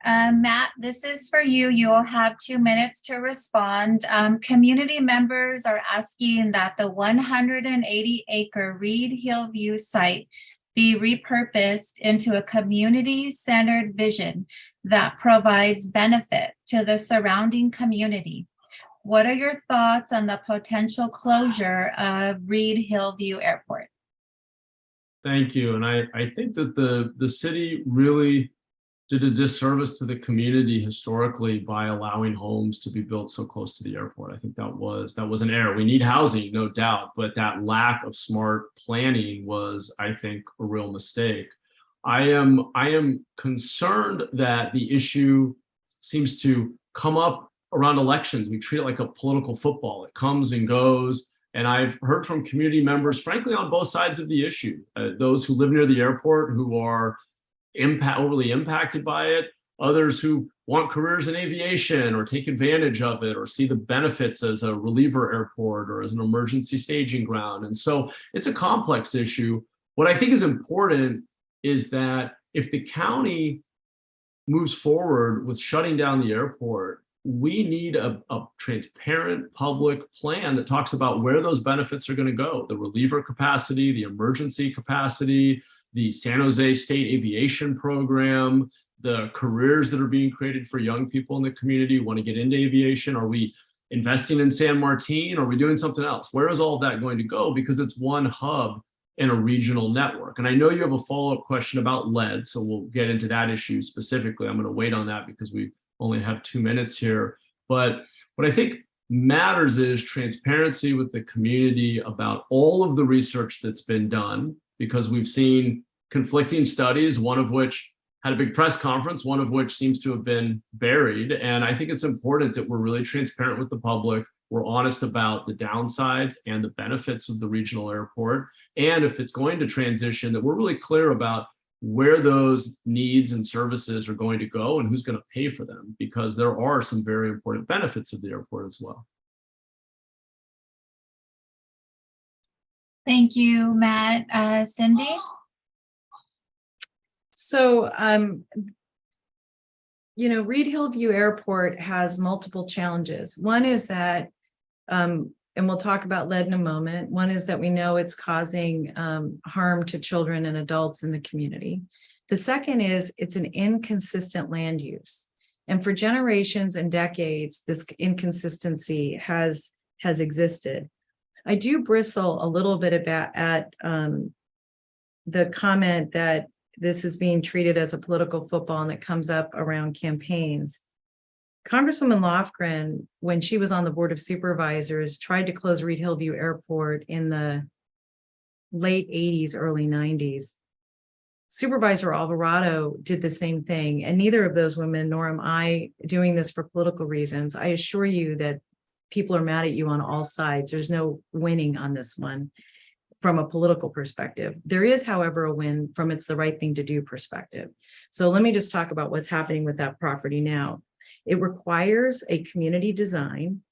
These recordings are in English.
Matt, this is for you. You will have 2 minutes to respond. Community members are asking that the 180-acre Reid-Hillview site be repurposed into a community-centered vision that provides benefit to the surrounding community. What are your thoughts on the potential closure of Reid-Hillview Airport? Thank you. And I think that the city really did a disservice to the community historically by allowing homes to be built so close to the airport. I think that was an error. We need housing, no doubt, but that lack of smart planning was, I think, a real mistake. I am concerned that the issue seems to come up around elections. We treat it like a political football. It comes and goes. And I've heard from community members, frankly, on both sides of the issue, those who live near the airport who are overly impacted by it, others who want careers in aviation or take advantage of it or see the benefits as a reliever airport or as an emergency staging ground. And so it's a complex issue. What I think is important is that if the county moves forward with shutting down the airport, we need a transparent public plan that talks about where those benefits are going to go, the reliever capacity, the emergency capacity, the San Jose State Aviation Program, the careers that are being created for young people in the community who want to get into aviation. Are we investing in San Martin? Are we doing something else? Where is all of that going to go? Because it's one hub in a regional network. And I know you have a follow-up question about lead, so we'll get into that issue specifically. I'm going to wait on that because we only have 2 minutes here. But what I think matters is transparency with the community about all of the research that's been done, because we've seen conflicting studies, one of which had a big press conference, one of which seems to have been buried. And I think it's important that we're really transparent with the public. We're honest about the downsides and the benefits of the regional airport. And if it's going to transition, that we're really clear about where those needs and services are going to go and who's going to pay for them, because there are some very important benefits of the airport as well. Thank you, Matt. Cindy? So, Reid-Hillview Airport has multiple challenges. One is that, and we'll talk about lead in a moment. One is that we know it's causing harm to children and adults in the community. The second is it's an inconsistent land use. And for generations and decades, this inconsistency has existed. I do bristle a little bit at the comment that this is being treated as a political football and it comes up around campaigns. Congresswoman Lofgren, when she was on the Board of Supervisors, tried to close Reid-Hillview Airport in the late 80s, early 90s. Supervisor Alvarado did the same thing, and neither of those women, nor am I doing this for political reasons. I assure you that people are mad at you on all sides. There's no winning on this one from a political perspective. There is, however, a win from it's the right thing to do perspective. So let me just talk about what's happening with that property now. It requires a community design.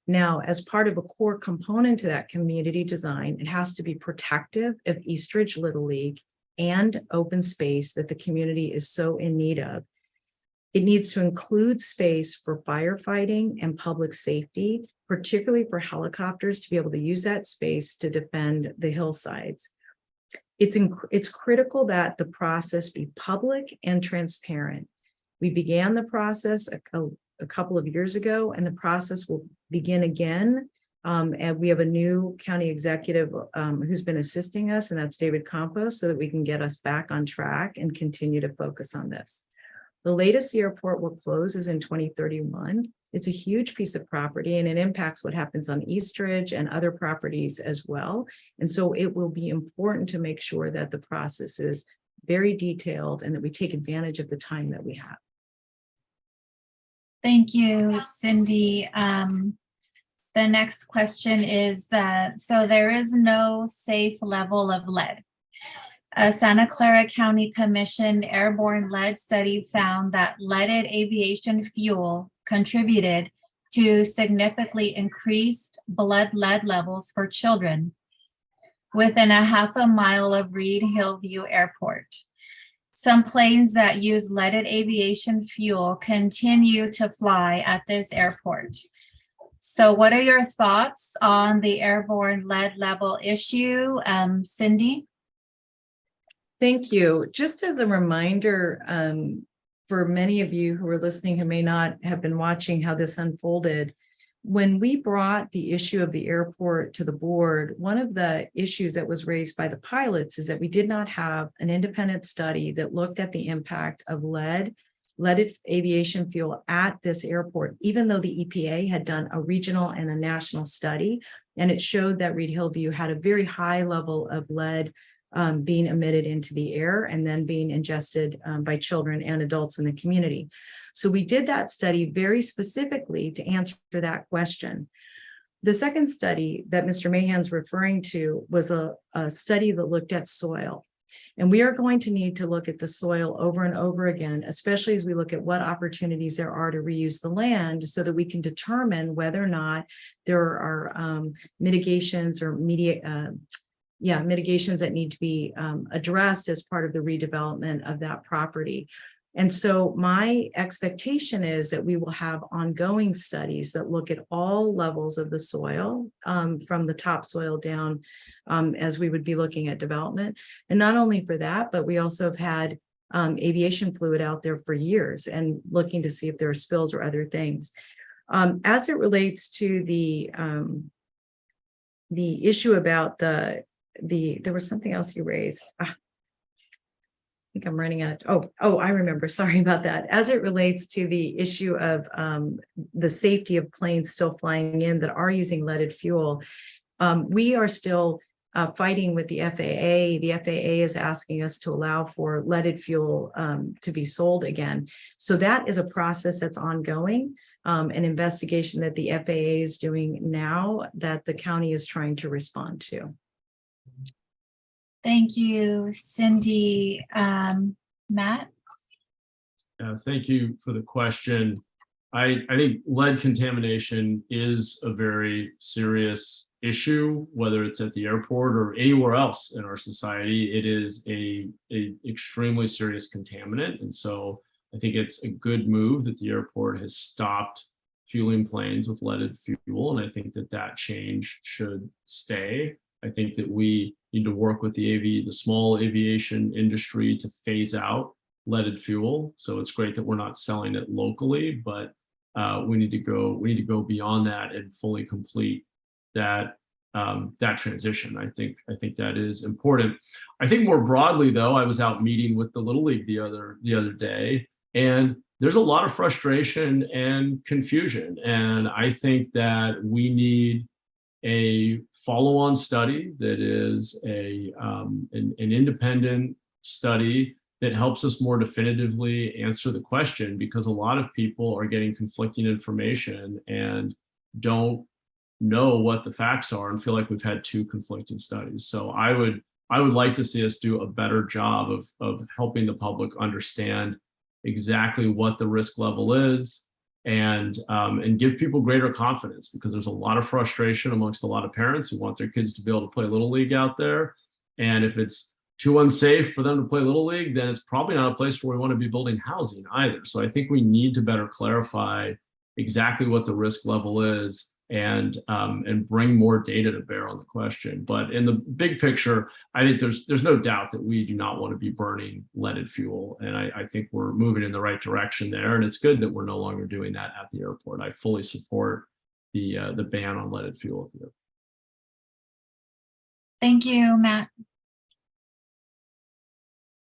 Now, as part of a core component to that community design, it has to be protective of Eastridge Little League and open space that the community is so in need of. It needs to include space for firefighting and public safety, particularly for helicopters to be able to use that space to defend the hillsides. It's critical that the process be public and transparent. We began the process a couple of years ago, and the process will begin again. And we have a new county executive who's been assisting us, and that's David Campos, so that we can get us back on track and continue to focus on this. The latest the airport will close is in 2031. It's a huge piece of property, and it impacts what happens on Eastridge and other properties as well. And so it will be important to make sure that the process is very detailed and that we take advantage of the time that we have. Thank you, Cindy. The next question is that, so there is no safe level of lead. A Santa Clara County Commission airborne lead study found that leaded aviation fuel contributed to significantly increased blood lead levels for children within a half a mile of Reid-Hillview Airport. some planes that use leaded aviation fuel continue to fly at this airport. So what are your thoughts on the airborne lead level issue, Cindy? Thank you. Just as a reminder, for many of you who are listening who may not have been watching how this unfolded, when we brought the issue of the airport to the board, one of the issues that was raised by the pilots is that we did not have an independent study that looked at the impact of leaded aviation fuel at this airport, even though the EPA had done a regional and a national study, and it showed that Reid-Hillview had a very high level of lead being emitted into the air and then being ingested by children and adults in the community. So we did that study very specifically to answer that question. The second study that Mr. Mahan's referring to was a study that looked at soil. And we are going to need to look at the soil over and over again, especially as we look at what opportunities there are to reuse the land so that we can determine whether or not there are mitigations or mitigations that need to be addressed as part of the redevelopment of that property. And so my expectation is that we will have ongoing studies that look at all levels of the soil from the topsoil down as we would be looking at development. And not only for that, but we also have had aviation fluid out there for years and looking to see if there are spills or other things. As it relates to the issue about there was something else you raised. I think I'm running out. I remember. Sorry about that. As it relates to the issue of the safety of planes still flying in that are using leaded fuel, we are still fighting with the FAA. The FAA is asking us to allow for leaded fuel to be sold again. So that is a process that's ongoing, an investigation that the FAA is doing now that the county is trying to respond to. Thank you, Cindy. Matt? Thank you for the question. I think lead contamination is a very serious issue, whether it's at the airport or anywhere else in our society. It is a extremely serious contaminant. And so I think it's a good move that the airport has stopped fueling planes with leaded fuel. And I think that change should stay. I think that we need to work with the small aviation industry to phase out leaded fuel. So it's great that we're not selling it locally, but we need to go beyond that and fully complete that transition. I think that is important. I think more broadly, though, I was out meeting with the Little League the other day, and there's a lot of frustration and confusion. And I think that we need a follow-on study that is an independent study that helps us more definitively answer the question, because a lot of people are getting conflicting information and don't know what the facts are and feel like we've had two conflicting studies. So I would like to see us do a better job of helping the public understand exactly what the risk level is, and give people greater confidence, because there's a lot of frustration amongst a lot of parents who want their kids to be able to play Little League out there. And if it's too unsafe for them to play Little League, then it's probably not a place where we want to be building housing either. So I think we need to better clarify exactly what the risk level is and bring more data to bear on the question. But in the big picture, I think there's no doubt that we do not want to be burning leaded fuel. And I think we're moving in the right direction there. And it's good that we're no longer doing that at the airport. I fully support the ban on leaded fuel at the airport. Thank you, Matt.